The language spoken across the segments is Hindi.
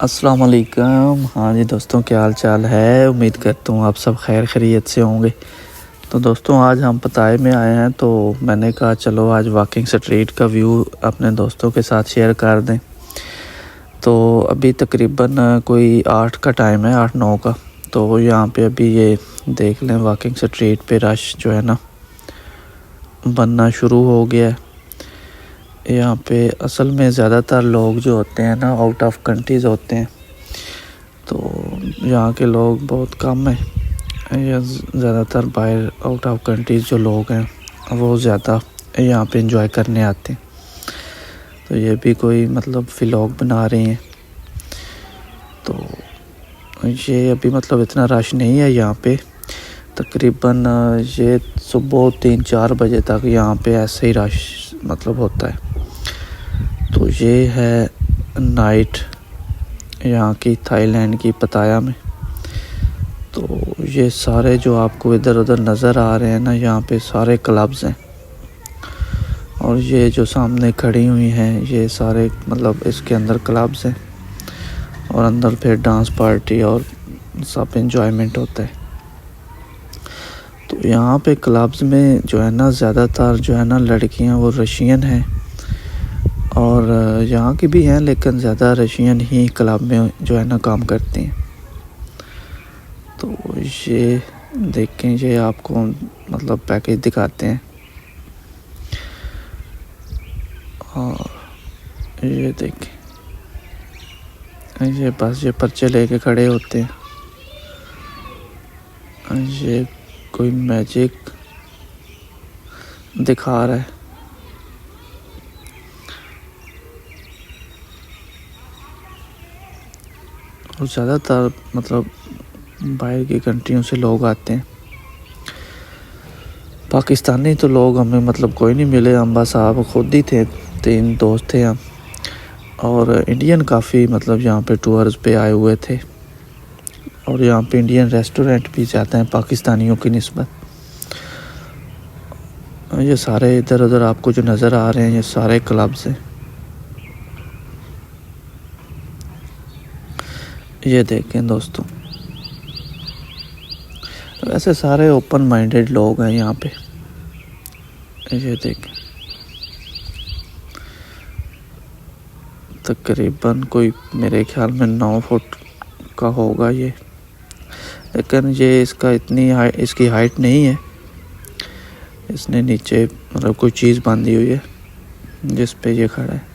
अस्सलाम वालेकुम। हाँ जी दोस्तों, क्या हाल चाल है। उम्मीद करता हूँ आप सब खैर खैरियत से होंगे। तो दोस्तों आज हम पताए में आए हैं, तो मैंने कहा चलो आज वॉकिंग स्ट्रीट का व्यू अपने दोस्तों के साथ शेयर कर दें। तो अभी तकरीबन कोई 8 का टाइम है, 8-9 का। तो यहाँ पे अभी ये देख लें, वॉकिंग स्ट्रीट पे रश जो है ना बनना शुरू हो गया है। यहाँ पे असल में ज़्यादातर लोग जो होते हैं ना आउट ऑफ कंट्रीज़ होते हैं, तो यहाँ के लोग बहुत कम हैं। या ज़्यादातर बाहर आउट ऑफ कंट्रीज़ जो लोग हैं वो ज़्यादा यहाँ पे एंजॉय करने आते हैं। तो ये भी कोई मतलब व्लॉग बना रहे हैं। तो ये अभी मतलब इतना रश नहीं है यहाँ पे। तकरीबन ये सुबह 3-4 बजे तक यहाँ पे ऐसे ही रश मतलब होता है। तो ये है नाइट यहाँ की, थाईलैंड की पताया में। तो ये सारे जो आपको इधर उधर नज़र आ रहे हैं ना, यहाँ पे सारे क्लब्स हैं। और ये जो सामने खड़ी हुई हैं ये सारे मतलब इसके अंदर क्लब्स हैं, और अंदर फिर डांस पार्टी और सब एंजॉयमेंट होता है। तो यहाँ पे क्लब्स में जो है ना ज़्यादातर जो है ना लड़कियाँ वो रशियन हैं, और यहाँ की भी हैं, लेकिन ज़्यादा रशियन ही क्लब में जो है ना काम करती हैं। तो ये देखें, ये आपको मतलब पैकेज दिखाते हैं। और ये देखें, ये बस ये पर्चे लेके खड़े होते हैं। ये कोई मैजिक दिखा रहा है। और ज़्यादातर मतलब बाहर की कंट्रियों से लोग आते हैं। पाकिस्तानी तो लोग हमें मतलब कोई नहीं मिले, हम बस आप खुद ही थे, 3 दोस्त थे हम। और इंडियन काफ़ी मतलब यहाँ पे टूर्स पे आए हुए थे, और यहाँ पे इंडियन रेस्टोरेंट भी ज़्यादा हैं पाकिस्तानियों की निस्बत। ये सारे इधर उधर आपको जो नज़र आ रहे हैं ये सारे क्लब्स हैं। ये देखें दोस्तों, वैसे सारे ओपन माइंडेड लोग हैं यहाँ पे। ये देखें, तकरीबन कोई मेरे ख्याल में 9 फुट का होगा ये, लेकिन ये इसका इसकी हाइट नहीं है। इसने नीचे मतलब कोई चीज़ बांधी हुई है जिस पे ये खड़ा है।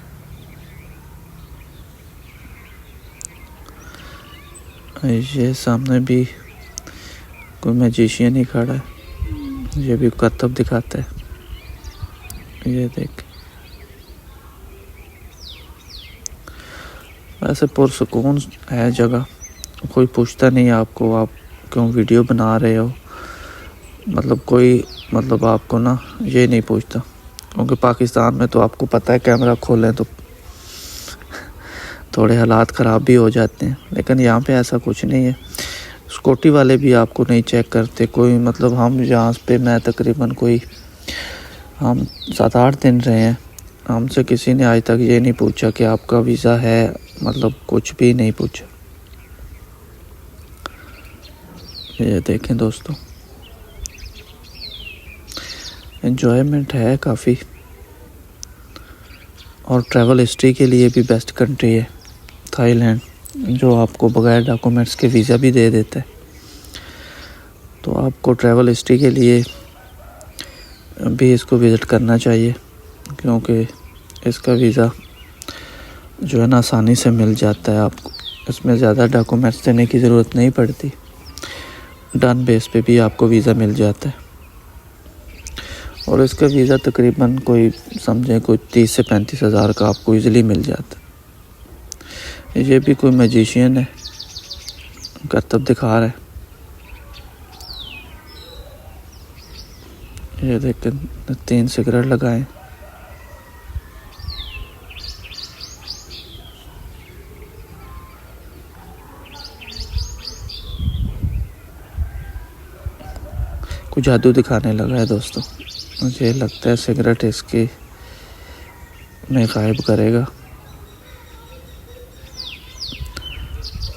ये सामने भी कोई मैजिशियन ही खड़ा है, ये भी करतब दिखाता है। ये देख, वैसे पुरसुकून है जगह, कोई पूछता नहीं आपको आप क्यों वीडियो बना रहे हो। मतलब कोई मतलब आपको ना ये नहीं पूछता, क्योंकि पाकिस्तान में तो आपको पता है कैमरा खोलें तो थोड़े हालात ख़राब भी हो जाते हैं। लेकिन यहाँ पे ऐसा कुछ नहीं है। सिक्योरिटी वाले भी आपको नहीं चेक करते कोई। मतलब हम यहाँ पे मैं तकरीबन कोई हम 7-8 दिन रहे हैं, हमसे किसी ने आज तक ये नहीं पूछा कि आपका वीज़ा है, मतलब कुछ भी नहीं पूछा। ये देखें दोस्तों, एंजॉयमेंट है काफ़ी, और ट्रैवल हिस्ट्री के लिए भी बेस्ट कंट्री है थाईलैंड, जो आपको बगैर डॉक्यूमेंट्स के वीज़ा भी दे देता है। तो आपको ट्रैवल हिस्ट्री के लिए भी इसको विज़िट करना चाहिए, क्योंकि इसका वीज़ा जो है ना आसानी से मिल जाता है आपको। इसमें ज़्यादा डॉक्यूमेंट्स देने की ज़रूरत नहीं पड़ती, डन बेस पे भी आपको वीज़ा मिल जाता है। और इसका वीज़ा तकरीबन कोई समझें कोई 30 से 35 हज़ार का आपको इजीली मिल जाता है। ये भी कोई मैजिशियन है, करतब दिखा रहा है। ये देख 3 सिगरेट लगाए। कुछ जादू दिखाने लगा है दोस्तों, मुझे लगता है सिगरेट इसकी में गायब करेगा।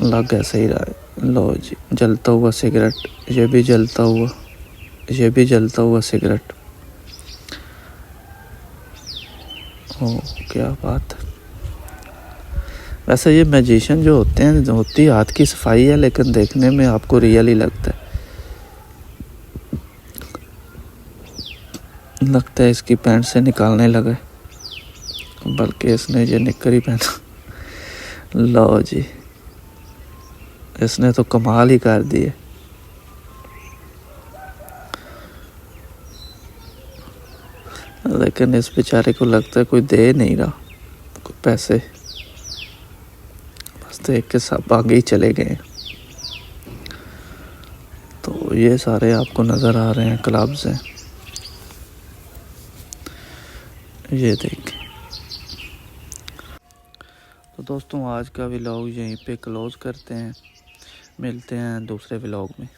लग ऐसे ही रहा है। लो जी, जलता हुआ सिगरेट, ये भी जलता हुआ, ये भी जलता हुआ सिगरेट। ओह क्या बात है। वैसे ये मैजिशियन जो होते हैं, होती हाथ की सफाई है, लेकिन देखने में आपको रियल ही लगता है इसकी पैंट से निकालने लगा, बल्कि इसने ये निक्कर ही पहना। लो जी, इसने तो कमाल ही कर दिए। लेकिन इस बेचारे को लगता है कोई दे नहीं रहा कोई पैसे, बस देख के सब आगे ही चले गए। तो ये सारे आपको नज़र आ रहे हैं क्लब्स हैं, ये देख। तो दोस्तों आज का व्लॉग यहीं पे क्लोज़ करते हैं, मिलते हैं दूसरे व्लॉग में।